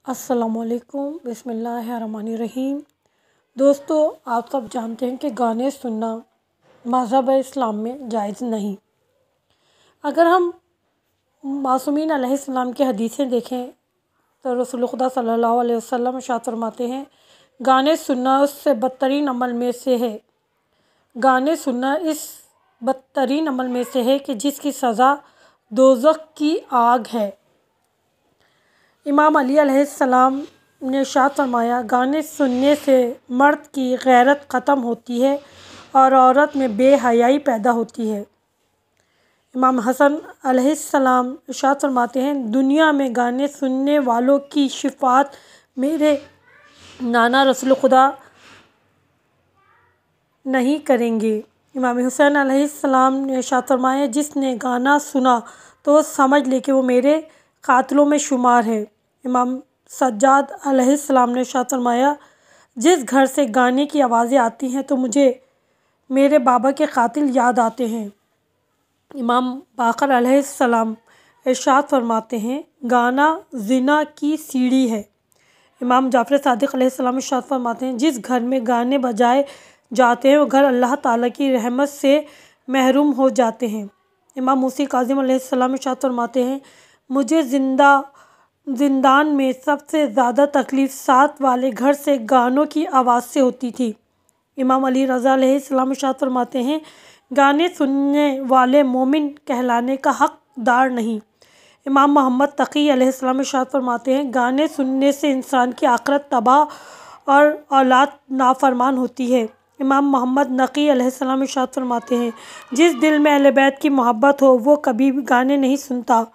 अस्सलामुअलैकुम बिस्मिल्लाहिर्रहमानिर्रहीम। दोस्तों, आप सब जानते हैं कि गाने सुनना मज़हब इस्लाम में जायज़ नहीं। अगर हम मासूमीन अलैहिस्सलाम की हदीसें देखें तो रसूल खुदा सल्लल्लाहु अलैहि वसल्लम इरशाद फरमाते हैं, गाने सुनना उससे बदतरीन अमल में से है। गाने सुनना इस बदतरीन अमल में से है कि जिसकी सज़ा दोज़ख की आग है। इमाम अली अलैहिस्सलाम ने इरशाद फरमाया, गाने सुनने से मर्द की गैरत ख़त्म होती है और औरत में बेहयाई पैदा होती है। इमाम हसन अलैहिस्सलाम इरशाद फरमाते हैं, दुनिया में गाने सुनने वालों की शिफात मेरे नाना रसूल खुदा नहीं करेंगे। इमाम हुसैन अलैहिस्सलाम ने इरशाद फरमाया, जिसने गाना सुना तो समझ ले कि वो मेरे कातिलों में शुमार है। इमाम सज्जाद अलैहिस्सलाम ने इरशाद फरमाया, जिस घर से गाने की आवाज़ें आती हैं तो मुझे मेरे बाबा के कातिल याद आते हैं। इमाम बाकर अलैहिस्सलाम इरशाद फरमाते हैं, गाना ज़िना की सीढ़ी है। इमाम जाफ़र सादिक़ अलैहिस्सलाम इरशाद फरमाते हैं, जिस घर में गाने बजाए जाते हैं वो घर अल्लाह ताला की रहमत से महरूम हो जाते हैं। इमाम मूसी काज़िम अलैहिस्सलाम इरशाद फरमाते हैं, मुझे ज़िंदान में सबसे ज़्यादा तकलीफ़ साथ वाले घर से गानों की आवाज़ से होती थी। इमाम अली रज़ा अलैहिस्सलाम इरशाद फरमाते हैं, गाने सुनने वाले मोमिन कहलाने का हक़दार नहीं। इमाम मोहम्मद तक़ी अलैहिस्सलाम इरशाद फरमाते हैं, गाने सुनने से इंसान की आखिरत तबाह और औलाद नाफरमान होती है। इमाम मोहम्मद नक़ी अलैहिस्सलाम इरशाद फरमाते हैं, जिस दिल में अहले बैत की मोहब्बत हो वो कभी भी गाने नहीं सुनता।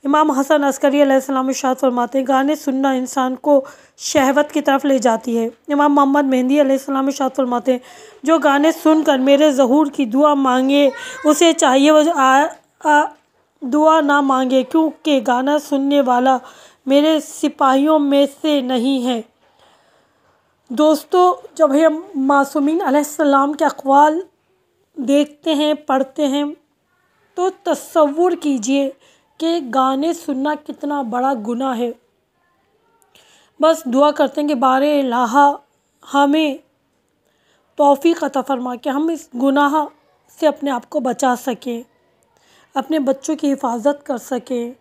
इमाम हसन अस्करी अलैहिस्सलाम इरशाद फरमाते हैं, गाने सुनना इंसान को शहवत की तरफ ले जाती है। इमाम मोहम्मद मेहंदी अलैहिस्सलाम इरशाद फरमाते हैं, जो गाने सुनकर मेरे ज़हूर की दुआ मांगे उसे चाहिए वो दुआ ना मांगे, क्योंकि गाना सुनने वाला मेरे सिपाहियों में से नहीं है। दोस्तों, जब हम मासूमीन अलैहिस्सलाम के अक़वाल देखते हैं, पढ़ते हैं, तो तसव्वुर कीजिए कि गाने सुनना कितना बड़ा गुनाह है। बस दुआ करते हैं कि बारे इलाहा हमें तौफ़ीक़ अता फ़रमा कि हम इस गुनाह से अपने आप को बचा सकें, अपने बच्चों की हिफाजत कर सकें।